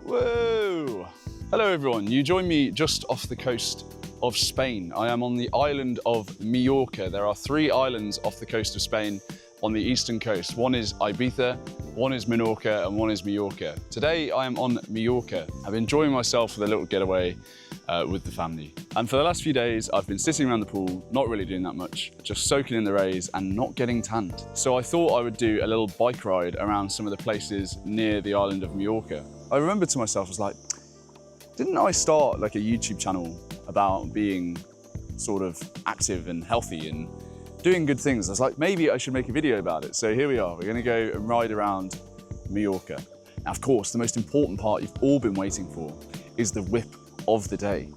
Whoa! Hello everyone, you join me just off the coast of Spain. I am on the island of Mallorca. There are 3 islands off the coast of Spain on the eastern coast. One is Ibiza, one is Menorca, and one is Mallorca. Today I am on Mallorca. I'm enjoying myself with a little getaway with the family. And for the last few days, I've been sitting around the pool, not really doing that much, just soaking in the rays and not getting tanned. So I thought I would do a little bike ride around some of the places near the island of Mallorca. I remembered to myself, I was like, didn't I start like a YouTube channel about being sort of active and healthy and doing good things? I was like, maybe I should make a video about it. So here we are, we're gonna go and ride around Mallorca. Now, of course, the most important part you've all been waiting for is the whip of the day.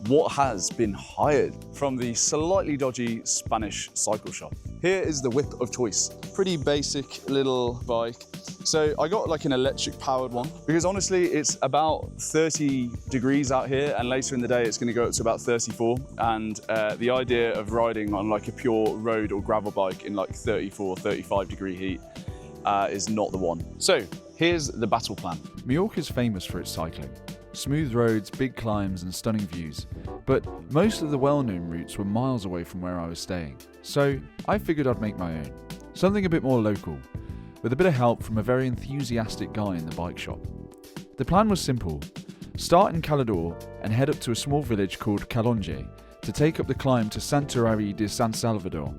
What has been hired from the slightly dodgy Spanish cycle shop? Here is the whip of choice. Pretty basic little bike. So I got like an electric powered one because honestly, it's about 30 degrees out here and later in the day, it's gonna go up to about 34. And the idea of riding on like a pure road or gravel bike in like 34, 35 degree heat is not the one. So here's the battle plan. Mallorca is famous for its cycling. Smooth roads, big climbs and stunning views, but most of the well-known routes were miles away from where I was staying. So I figured I'd make my own, something a bit more local, with a bit of help from a very enthusiastic guy in the bike shop. The plan was simple: start in Cala Llombards and head up to a small village called Calonge to take up the climb to Santuari de Sant Salvador,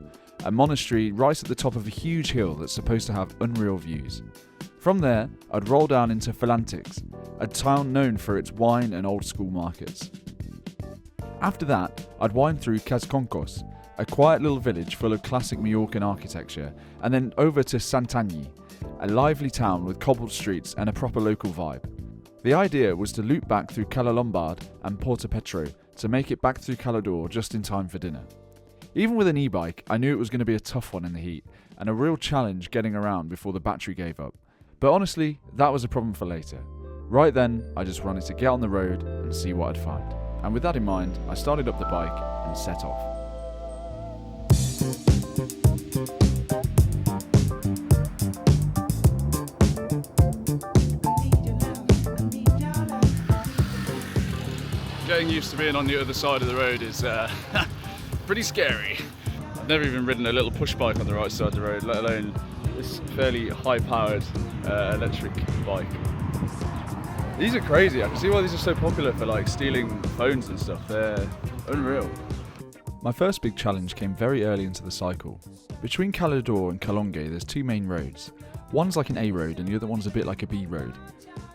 a monastery right at the top of a huge hill that's supposed to have unreal views. From there, I'd roll down into Falantics, a town known for its wine and old school markets. After that, I'd wind through Casconcos, a quiet little village full of classic Mallorcan architecture, and then over to Santanyí, a lively town with cobbled streets and a proper local vibe. The idea was to loop back through Cala Llombards and Portopetro to make it back through Cala Llombards just in time for dinner. Even with an e-bike, I knew it was going to be a tough one in the heat, and a real challenge getting around before the battery gave up. But honestly, that was a problem for later. Right then, I just wanted to get on the road and see what I'd find. And with that in mind, I started up the bike and set off. Getting used to being on the other side of the road is pretty scary. I've never even ridden a little push bike on the right side of the road, let alone this fairly high-powered electric bike. These are crazy. I can see why these are so popular for like stealing phones and stuff. They're unreal. My first big challenge came very early into the cycle. Between Cala Llombards and Calonge, there's 2 main roads. One's like an A road and the other one's a bit like a B road.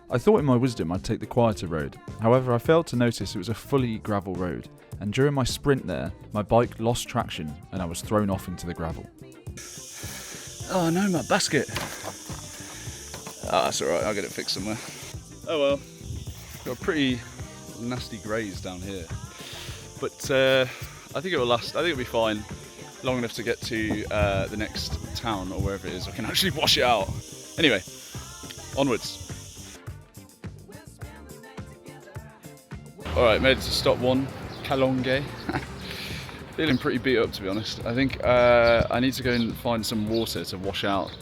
I thought in my wisdom I'd take the quieter road. However, I failed to notice it was a fully gravel road, and during my sprint there, my bike lost traction and I was thrown off into the gravel. Oh no, my basket. That's alright, I'll get it fixed somewhere. Oh well, got a pretty nasty graze down here. But I think it will last, I think it'll be fine. Long enough to get to the next town or wherever it is. I can actually wash it out. Anyway, onwards. Alright, made it to stop 1, Calonge. Feeling pretty beat up, to be honest. I think I need to go and find some water to wash out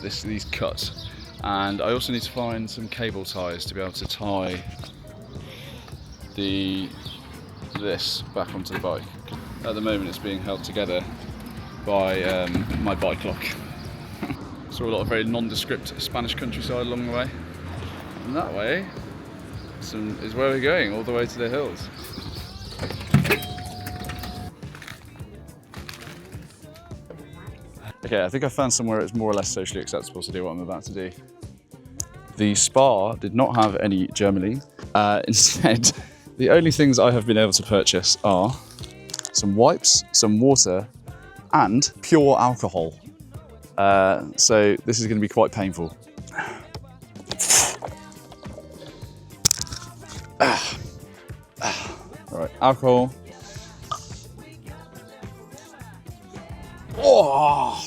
these cuts. And I also need to find some cable ties to be able to tie this back onto the bike. At the moment it's being held together by my bike lock. Saw a lot of very nondescript Spanish countryside along the way. And that way is where we're going, all the way to the hills. Okay, I think I found somewhere it's more or less socially acceptable to do what I'm about to do. The spa did not have any Germany. Instead, the only things I have been able to purchase are some wipes, some water, and pure alcohol. So this is going to be quite painful. All right, alcohol. Oh!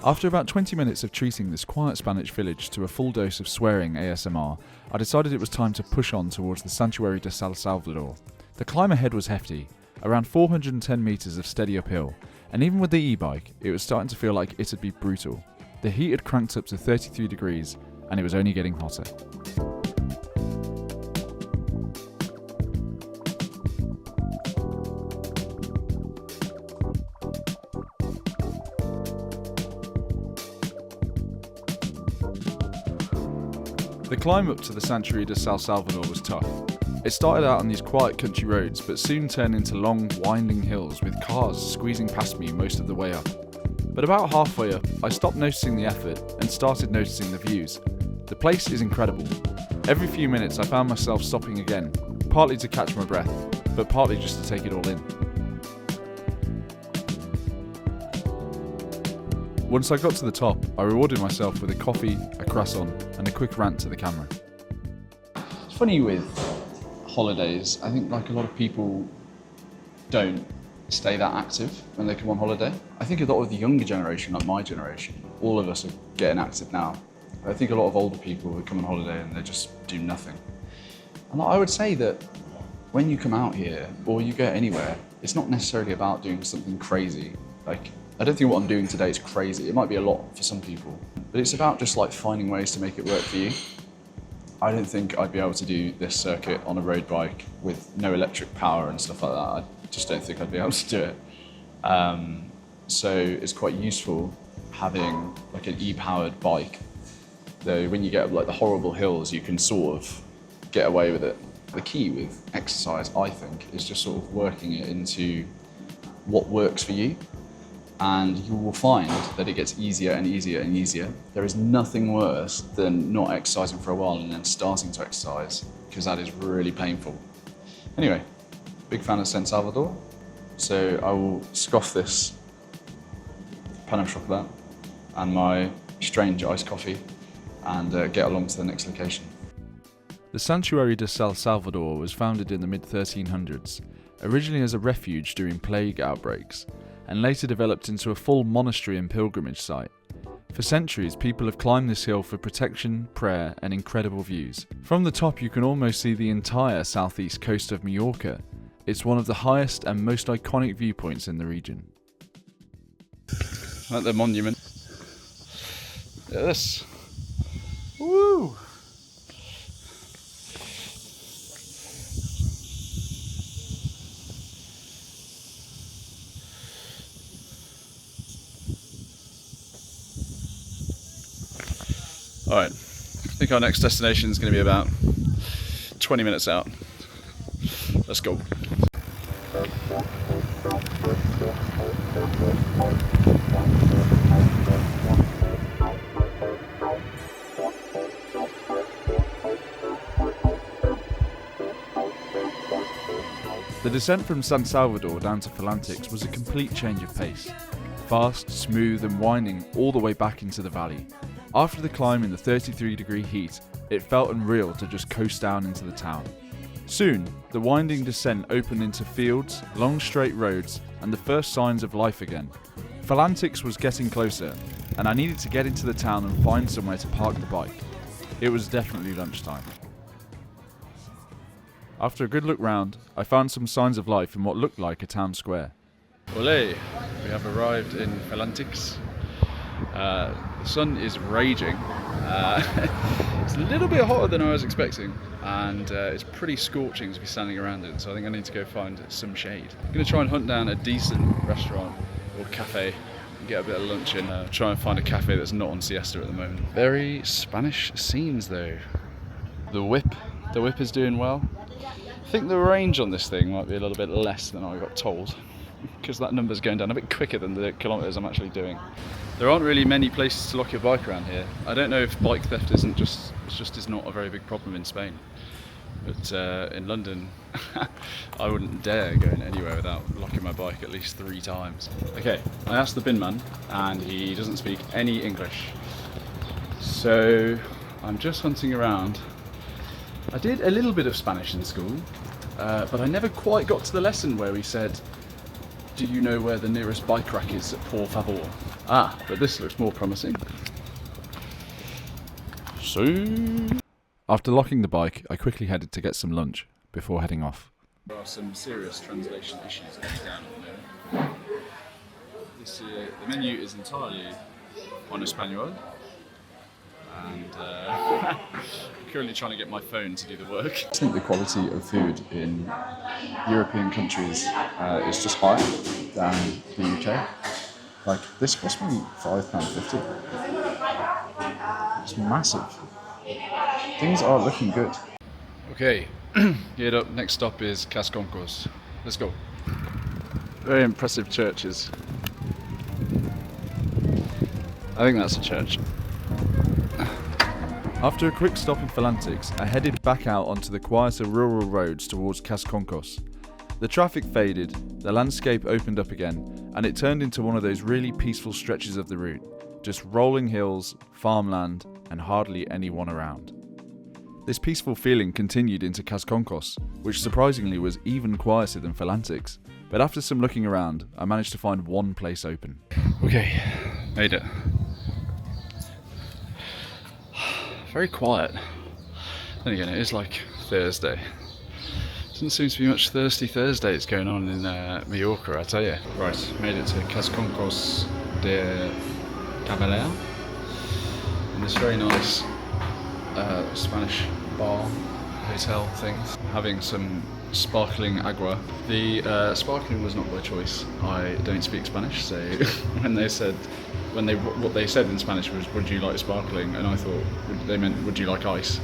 After about 20 minutes of treating this quiet Spanish village to a full dose of swearing ASMR, I decided it was time to push on towards the Santuari de Sant Salvador. The climb ahead was hefty, around 410 metres of steady uphill, And even with the e-bike, it was starting to feel like it'd be brutal. The heat had cranked up to 33 degrees and it was only getting hotter. The climb up to the Santuari de San Salvador was tough. It started out on these quiet country roads, but soon turned into long, winding hills with cars squeezing past me most of the way up. But about halfway up, I stopped noticing the effort and started noticing the views. The place is incredible. Every few minutes I found myself stopping again, partly to catch my breath, but partly just to take it all in. Once I got to the top, I rewarded myself with a coffee, a croissant, and a quick rant to the camera. It's funny with holidays, I think like a lot of people don't stay that active when they come on holiday. I think a lot of the younger generation, like my generation, all of us are getting active now. I think a lot of older people would come on holiday and they just do nothing. And I would say that when you come out here or you go anywhere, it's not necessarily about doing something crazy. Like, I don't think what I'm doing today is crazy. It might be a lot for some people, but it's about just like finding ways to make it work for you. I don't think I'd be able to do this circuit on a road bike with no electric power and stuff like that. I just don't think I'd be able to do it. So it's quite useful having like an e-powered bike. Though when you get up like the horrible hills, you can sort of get away with it. The key with exercise, I think, is just sort of working it into what works for you. And you will find that it gets easier and easier and easier. There is nothing worse than not exercising for a while and then starting to exercise, because that is really painful. Anyway, big fan of San Salvador, so I will scoff this pan of chocolate and my strange iced coffee and get along to the next location. The Santuari de San Salvador was founded in the mid-1300s, originally as a refuge during plague outbreaks, and later developed into a full monastery and pilgrimage site. For centuries, people have climbed this hill for protection, prayer, and incredible views. From the top, you can almost see the entire southeast coast of Mallorca. It's one of the highest and most iconic viewpoints in the region. Like the monument. Look at this. Woo! All right, I think our next destination is going to be about 20 minutes out. Let's go. The descent from San Salvador down to Falantics was a complete change of pace. Fast, smooth and winding all the way back into the valley. After the climb in the 33-degree heat, it felt unreal to just coast down into the town. Soon, the winding descent opened into fields, long straight roads, and the first signs of life again. Falantics was getting closer, and I needed to get into the town and find somewhere to park the bike. It was definitely lunchtime. After a good look round, I found some signs of life in what looked like a town square. Olé! We have arrived in Falantics. The sun is raging. It's a little bit hotter than I was expecting, and it's pretty scorching to be standing around in, so I think I need to go find some shade. I'm going to try and hunt down a decent restaurant or cafe and get a bit of lunch in. Try and find a cafe that's not on siesta at the moment. Very Spanish scenes though. The whip is doing well. I think the range on this thing might be a little bit less than I got told, because that number's going down a bit quicker than the kilometres I'm actually doing. There aren't really many places to lock your bike around here. I don't know if bike theft is not a very big problem in Spain. But in London, I wouldn't dare go anywhere without locking my bike at least 3 times. Okay, I asked the bin man and he doesn't speak any English. So I'm just hunting around. I did a little bit of Spanish in school, but I never quite got to the lesson where we said, "Do you know where the nearest bike rack is, por favor?" Ah, but this looks more promising. So, After locking the bike, I quickly headed to get some lunch before heading off. there are some serious translation issues going down at the moment. The menu is entirely on Espanol, and currently trying to get my phone to do the work. I think the quality of food in European countries is just higher than the UK. Like, this cost me £5.50. It's massive. Things are looking good. Okay, geared up. Next stop is Casconcos. Let's go. Very impressive churches. I think that's a church. After a quick stop in Falantics, I headed back out onto the quieter rural roads towards Casconcos. The traffic faded, the landscape opened up again, and it turned into one of those really peaceful stretches of the route. Just rolling hills, farmland, and hardly anyone around. This peaceful feeling continued into Casconcos, which surprisingly was even quieter than Falantics. But after some looking around, I managed to find one place open. Okay, made it. Very quiet. Then again, it is like Thursday. Doesn't seem to be much Thirsty Thursdays going on in Mallorca, I tell you. Right, made it to Casconcos de Caballero. In this very nice Spanish bar, hotel thing. Having some sparkling agua. The sparkling was not by choice. I don't speak Spanish, so what they said in Spanish was, "Would you like sparkling?" And I thought they meant, "Would you like ice?"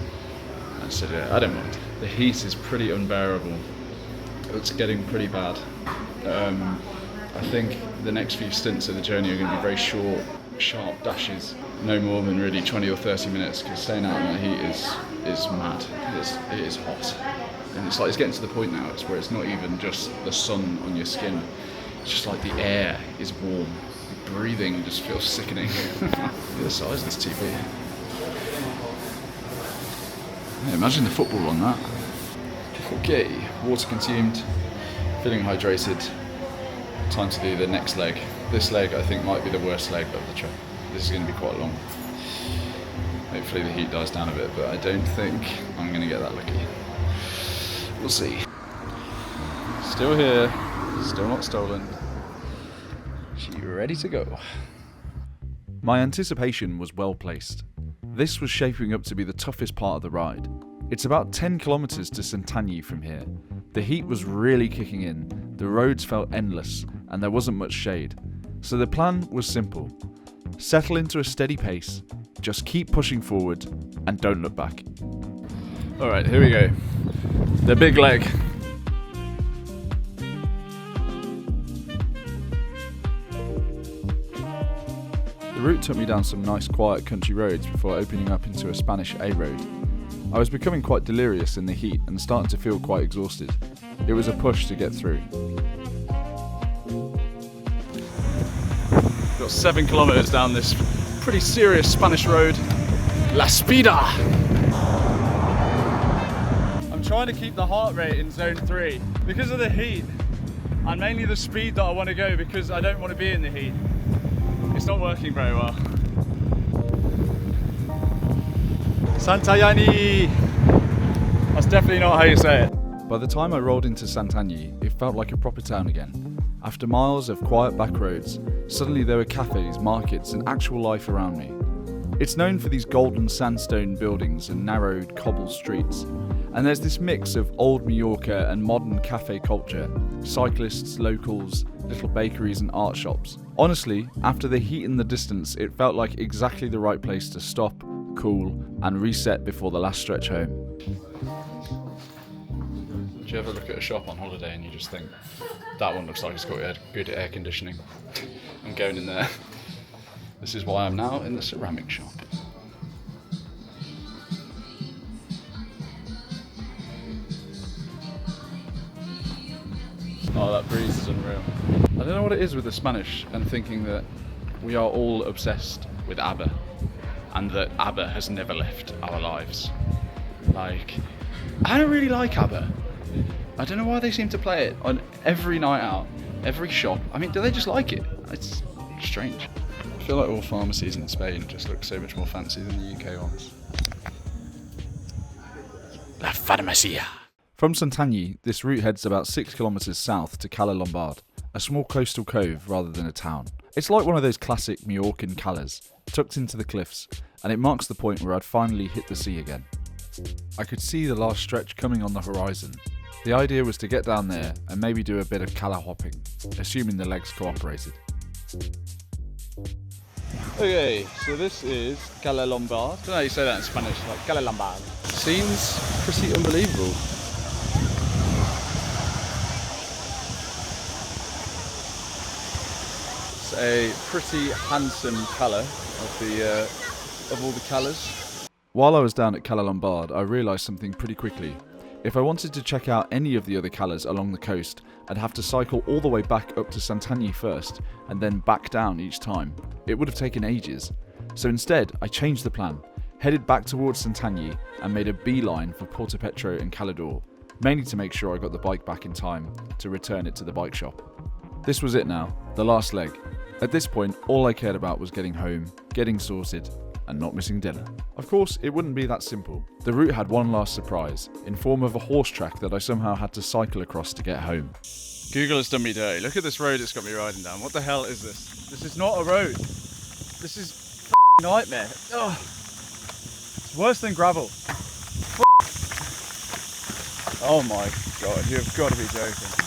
I said, "I don't mind." The heat is pretty unbearable. It's getting pretty bad. I think the next few stints of the journey are going to be very short, sharp dashes, no more than really 20 or 30 minutes, because staying out in that heat is mad. It is hot. And it's getting to the point now where it's not even just the sun on your skin, it's just like the air is warm. Breathing just feels sickening. Look at the size of this TV. Yeah, imagine the football on that. Okay, water consumed, feeling hydrated. Time to do the next leg. This leg I think might be the worst leg of the trip. This is going to be quite long. Hopefully the heat dies down a bit, but I don't think I'm going to get that lucky. We'll see. Still here, still not stolen. She ready to go. My anticipation was well placed. This was shaping up to be the toughest part of the ride. It's about 10 kilometers to Santanyí from here. The heat was really kicking in, the roads felt endless, and there wasn't much shade. So the plan was simple. Settle into a steady pace, just keep pushing forward, and don't look back. Alright, here we go. The big leg. The route took me down some nice quiet country roads before opening up into a Spanish A road. I was becoming quite delirious in the heat and starting to feel quite exhausted. It was a push to get through. Got 7 kilometers down this pretty serious Spanish road. La Spida! I'm trying to keep the heart rate in zone 3 because of the heat and mainly the speed that I want to go, because I don't want to be in the heat. It's not working very well. Santanyí! That's definitely not how you say it. By the time I rolled into Santanyí, it felt like a proper town again. After miles of quiet back roads, suddenly there were cafes, markets, and actual life around me. It's known for these golden sandstone buildings and narrowed cobbled streets. And there's this mix of old Mallorca and modern cafe culture, cyclists, locals, little bakeries and art shops. Honestly, after the heat in the distance, it felt like exactly the right place to stop, cool, and reset before the last stretch home. Do you ever look at a shop on holiday and you just think, that one looks like it's got good air conditioning? I'm going in there. This is why I'm now in the ceramic shop. Oh, that breeze is unreal. I don't know what it is with the Spanish and thinking that we are all obsessed with ABBA and that ABBA has never left our lives. Like, I don't really like ABBA. I don't know why they seem to play it on every night out, every shop. I mean, do they just like it? It's strange. I feel like all pharmacies in Spain just look so much more fancy than the UK ones. La Farmacia. From Santanyí, this route heads about 6 kilometers south to Cala Llombards, a small coastal cove rather than a town, It's like one of those classic Mallorcan calas, tucked into the cliffs, and it marks the point where I'd finally hit the sea again. I could see the last stretch coming on the horizon. The idea was to get down there and maybe do a bit of cala hopping, assuming the legs cooperated. Okay, so this is Cala Llombards. I don't know how you say that in Spanish, like Cala Llombards. Seems pretty unbelievable. It's a pretty handsome cala of all the calas. While I was down at Cala Llombards, I realised something pretty quickly. If I wanted to check out any of the other calas along the coast, I'd have to cycle all the way back up to Santanyí first, and then back down each time. It would have taken ages. So instead, I changed the plan, headed back towards Santanyí, and made a beeline for Portopetro and Cala Llombards, mainly to make sure I got the bike back in time to return it to the bike shop. This was it now, the last leg. At this point, all I cared about was getting home, getting sorted, and not missing dinner. Of course, it wouldn't be that simple. The route had one last surprise, in form of a horse track that I somehow had to cycle across to get home. Google has done me dirty. Look at this road it's got me riding down. What the hell is this? This is not a road. This is a nightmare. Ugh. It's worse than gravel. Oh my god, you've got to be joking.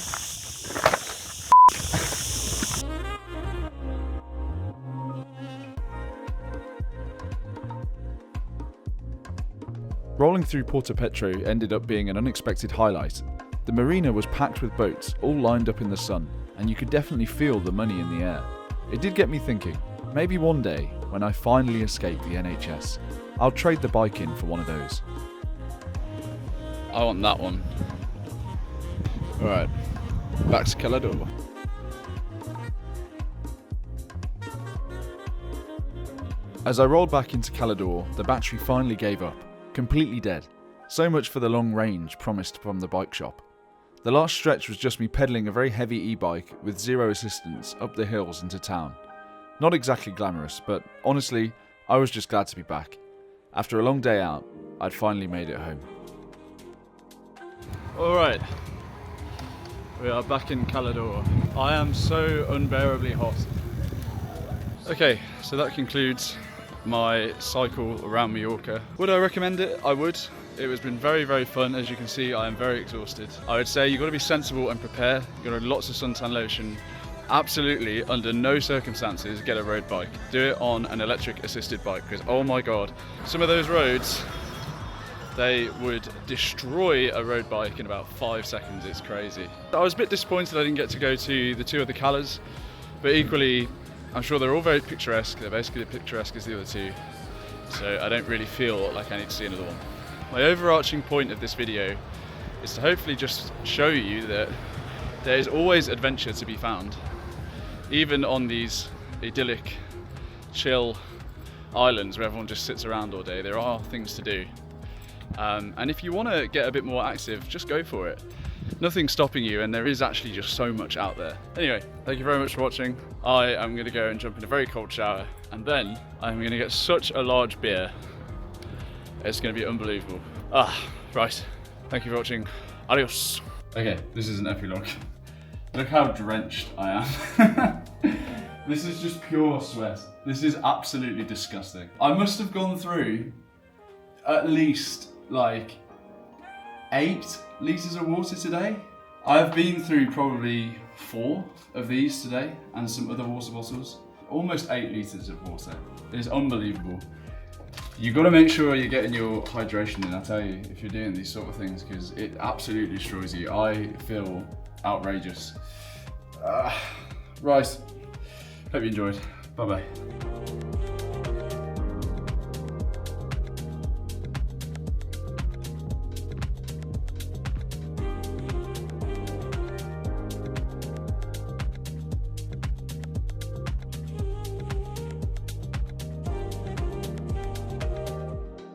Rolling through Portopetro ended up being an unexpected highlight. The marina was packed with boats, all lined up in the sun, and you could definitely feel the money in the air. It did get me thinking, maybe one day, when I finally escape the NHS, I'll trade the bike in for one of those. I want that one. Alright, back to Cala Llombards. As I rolled back into Cala Llombards, the battery finally gave up, completely dead. So much for the long range promised from the bike shop. The last stretch was just me pedalling a very heavy e-bike with zero assistance up the hills into town. Not exactly glamorous, but honestly, I was just glad to be back. After a long day out, I'd finally made it home. Alright, we are back in Cala Llombards. I am so unbearably hot. Okay, so that concludes my cycle around Mallorca. Would I recommend it? I would. It has been very, very fun. As you can see, I am very exhausted. I would say you've got to be sensible and prepare. You've got to have lots of suntan lotion. Absolutely, under no circumstances, get a road bike. Do it on an electric assisted bike, because oh my god, some of those roads, they would destroy a road bike in about 5 seconds. It's crazy. I was a bit disappointed I didn't get to go to the two other calas, but equally, I'm sure they're all very picturesque. They're basically as picturesque as the other two, so I don't really feel like I need to see another one. My overarching point of this video is to hopefully just show you that there is always adventure to be found. Even on these idyllic, chill islands where everyone just sits around all day, there are things to do. And if you want to get a bit more active, just go for it. Nothing's stopping you, and there is actually just so much out there. Anyway, thank you very much for watching. I am going to go and jump in a very cold shower, and then I'm going to get such a large beer. It's going to be unbelievable. Right. Thank you for watching. Adios. Okay, this is an epilogue. Look how drenched I am. This is just pure sweat. This is absolutely disgusting. I must have gone through at least like 8 litres of water today. I've been through probably 4 of these today and some other water bottles. Almost 8 litres of water. It is unbelievable. You've got to make sure you're getting your hydration in, I tell you, if you're doing these sort of things, because it absolutely destroys you. I feel outrageous. Right, hope you enjoyed. Bye bye.